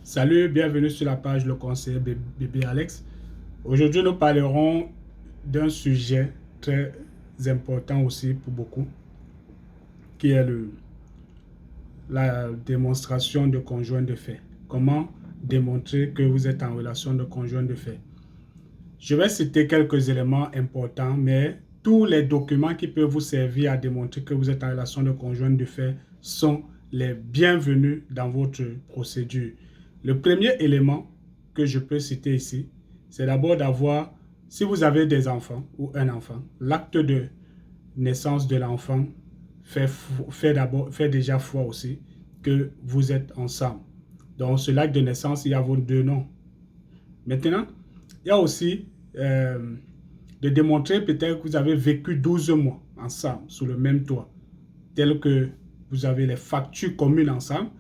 Salut, bienvenue sur la page Le Conseiller Bébé Alex. Aujourd'hui, nous parlerons d'un sujet très important aussi pour beaucoup, qui est la démonstration de conjoint de fait. Comment démontrer que vous êtes en relation de conjoint de fait? Je vais citer quelques éléments importants, mais tous les documents qui peuvent vous servir à démontrer que vous êtes en relation de conjoint de fait sont les bienvenus dans votre procédure. Le premier élément que je peux citer ici, c'est d'abord d'avoir, si vous avez des enfants ou un enfant, l'acte de naissance de l'enfant fait déjà foi aussi que vous êtes ensemble. Donc, sur l'acte de naissance, il y a vos deux noms. Maintenant, il y a aussi de démontrer peut-être que vous avez vécu 12 mois ensemble sous le même toit, tel que vous avez les factures communes ensemble.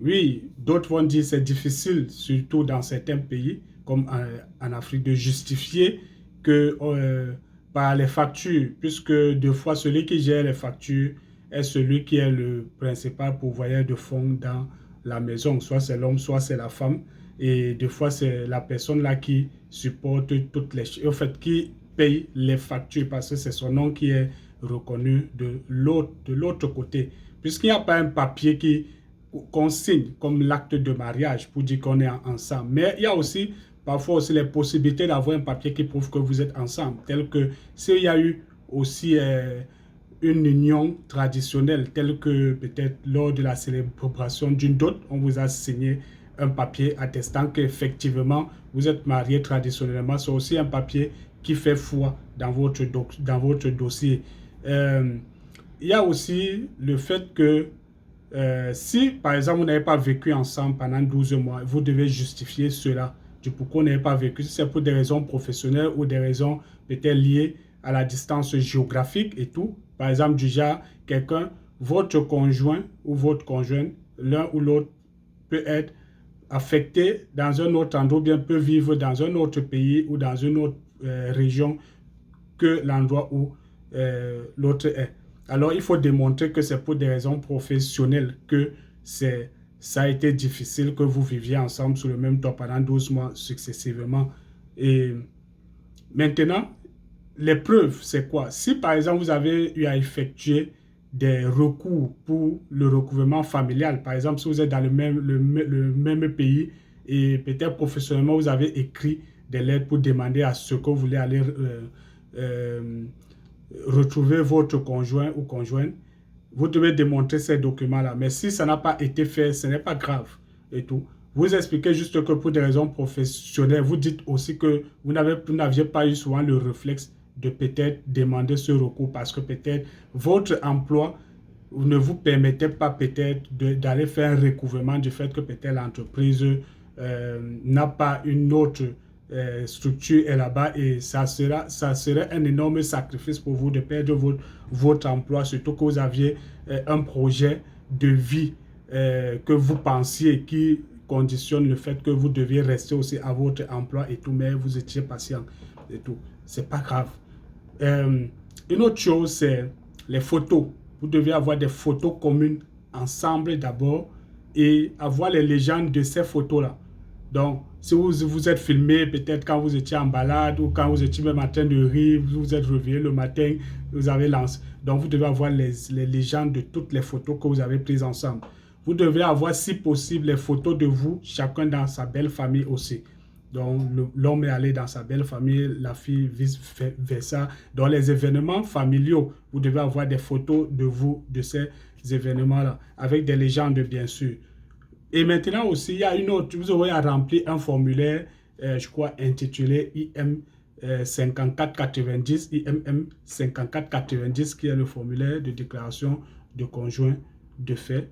Oui, d'autres vont dire que c'est difficile, surtout dans certains pays, comme en Afrique, de justifier que par les factures, puisque deux fois celui qui gère les factures est celui qui est le principal pourvoyeur de fonds dans la maison. Soit c'est l'homme, soit c'est la femme. Et des fois, c'est la personne là qui supporte toutes les choses, en fait, qui paye les factures parce que c'est son nom qui est reconnu de l'autre côté. Puisqu'il n'y a pas un papier qu'on signe comme l'acte de mariage pour dire qu'on est ensemble. Mais il y a aussi parfois aussi les possibilités d'avoir un papier qui prouve que vous êtes ensemble, tel que s'il y a eu aussi une union traditionnelle, telle que peut-être lors de la célébration d'une dot, on vous a signé un papier attestant qu'effectivement vous êtes marié traditionnellement. C'est aussi un papier qui fait foi dans votre dossier. Il y a aussi le fait que si, par exemple, vous n'avez pas vécu ensemble pendant 12 mois, vous devez justifier cela, du pourquoi vous n'avez pas vécu. Si c'est pour des raisons professionnelles ou des raisons peut-être liées à la distance géographique et tout. Par exemple, du genre, votre conjoint ou votre conjointe, l'un ou l'autre peut être affecté dans un autre endroit, ou bien peut vivre dans un autre pays ou dans une autre région que l'endroit où l'autre est. Alors, il faut démontrer que c'est pour des raisons professionnelles que ça a été difficile que vous viviez ensemble sous le même toit pendant 12 mois successivement. Et maintenant, les preuves, c'est quoi? Si par exemple, vous avez eu à effectuer des recours pour le recouvrement familial, par exemple, si vous êtes dans le même pays et peut-être professionnellement, vous avez écrit des lettres pour demander à ce que vous voulez aller retrouver votre conjoint ou conjointe, vous devez démontrer ces documents-là. Mais si ça n'a pas été fait, ce n'est pas grave et tout. Vous expliquez juste que pour des raisons professionnelles, vous dites aussi que vous n'aviez pas eu souvent le réflexe de peut-être demander ce recours parce que peut-être votre emploi ne vous permettait pas peut-être d'aller faire un recouvrement du fait que peut-être l'entreprise n'a pas une autre structure est là-bas et ça serait un énorme sacrifice pour vous de perdre votre emploi, surtout que vous aviez un projet de vie que vous pensiez qui conditionne le fait que vous deviez rester aussi à votre emploi et tout, mais vous étiez patient et tout. C'est pas grave. Une autre chose, c'est les photos. Vous devez avoir des photos communes ensemble d'abord et avoir les légendes de ces photos-là. Donc, si vous êtes filmé, peut-être quand vous étiez en balade ou quand vous étiez même en train de rire, vous vous êtes réveillé le matin, vous avez lancé. Donc, vous devez avoir les légendes de toutes les photos que vous avez prises ensemble. Vous devez avoir, si possible, les photos de vous, chacun dans sa belle famille aussi. Donc, l'homme est allé dans sa belle famille, la fille vice-versa. Dans les événements familiaux, vous devez avoir des photos de vous, de ces événements-là, avec des légendes, bien sûr. Et maintenant aussi, il y a une autre, vous aurez à remplir un formulaire, je crois, intitulé IM 5490, IMM 5490, qui est le formulaire de déclaration de conjoint de fait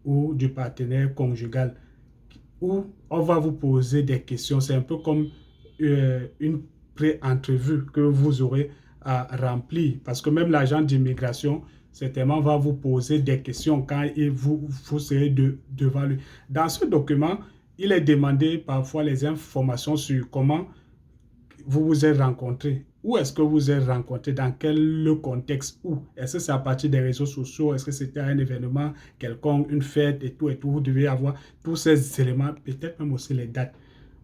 ou du partenaire conjugal, où on va vous poser des questions. C'est un peu comme une pré-entrevue que vous aurez à remplir, parce que même l'agent d'immigration certainement va vous poser des questions quand vous serez devant lui. Dans ce document, il est demandé parfois les informations sur comment vous vous êtes rencontrés Où est-ce que vous êtes rencontrés? Dans quel contexte? Où? Est-ce que c'est à partir des réseaux sociaux? Est-ce que c'était un événement quelconque, une fête et tout et tout? Vous devez avoir tous ces éléments, peut-être même aussi les dates.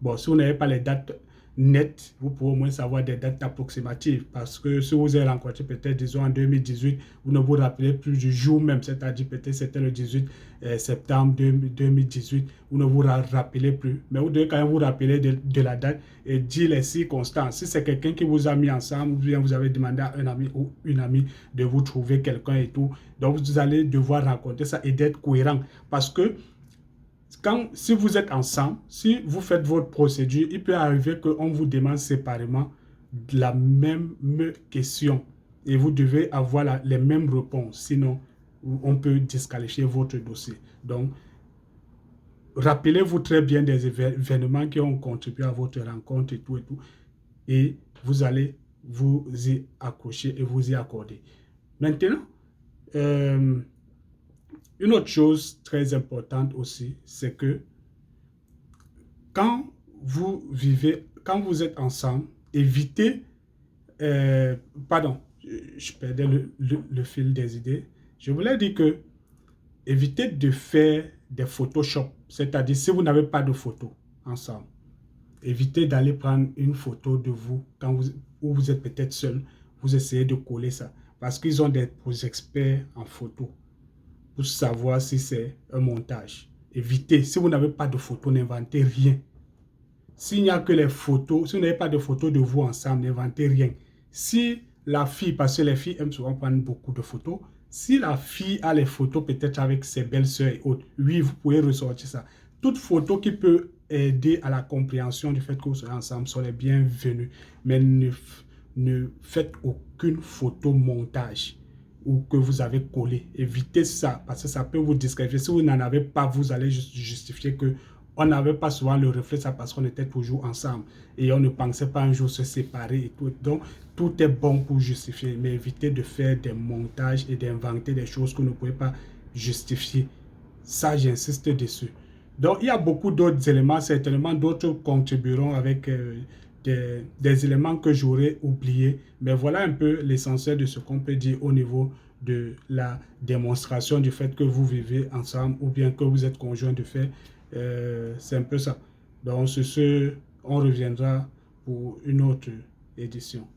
Bon, si vous n'avez pas les dates nettes, vous pouvez au moins savoir des dates approximatives. Parce que si vous êtes rencontrés peut-être, disons, en 2018, vous ne vous rappelez plus du jour même, c'est-à-dire peut-être c'était le 18 septembre 2018, vous ne vous rappelez plus. Mais vous devez quand même vous rappeler de la date et dire les circonstances. Si c'est quelqu'un qui vous a mis ensemble, ou bien vous avez demandé à un ami ou une amie de vous trouver quelqu'un et tout, donc vous allez devoir raconter ça et d'être cohérent. Parce que si vous êtes ensemble, si vous faites votre procédure, il peut arriver qu'on vous demande séparément la même question et vous devez avoir les mêmes réponses. Sinon, on peut disqualifier votre dossier. Donc, rappelez-vous très bien des événements qui ont contribué à votre rencontre et tout. Et vous allez vous y accrocher et vous y accorder. Maintenant, une autre chose très importante aussi, c'est que quand quand vous êtes ensemble, évitez, pardon, je perdais le fil des idées. Je voulais dire que évitez de faire des Photoshop, c'est-à-dire si vous n'avez pas de photo ensemble, évitez d'aller prendre une photo de vous où vous êtes peut-être seul, vous essayez de coller ça, parce qu'ils ont des experts en photo pour savoir si c'est un montage. Évitez, si vous n'avez pas de photo, n'inventez rien. S'il n'y a que les photos, si vous n'avez pas de photos de vous ensemble, n'inventez rien. Si la fille, parce que les filles aiment souvent prendre beaucoup de photos, si la fille a les photos peut-être avec ses belles-sœurs et autres, oui, vous pouvez ressortir ça. Toute photo qui peut aider à la compréhension du fait que vous soyez ensemble sont les bienvenues. Mais ne faites aucune photo montage ou que vous avez collé. Évitez ça parce que ça peut vous disqualifier. Si vous n'en avez pas, vous allez justifier que on n'avait pas souvent le reflet, ça parce qu'on était toujours ensemble et on ne pensait pas un jour se séparer et tout. Donc, tout est bon pour justifier, mais évitez de faire des montages et d'inventer des choses que vous ne pouvez pas justifier. Ça, j'insiste dessus. Donc, il y a beaucoup d'autres éléments, certainement d'autres contribueront avec des éléments que j'aurais oubliés. Mais voilà un peu l'essentiel de ce qu'on peut dire au niveau de la démonstration du fait que vous vivez ensemble ou bien que vous êtes conjoint de fait. C'est un peu ça. Donc, on reviendra pour une autre édition.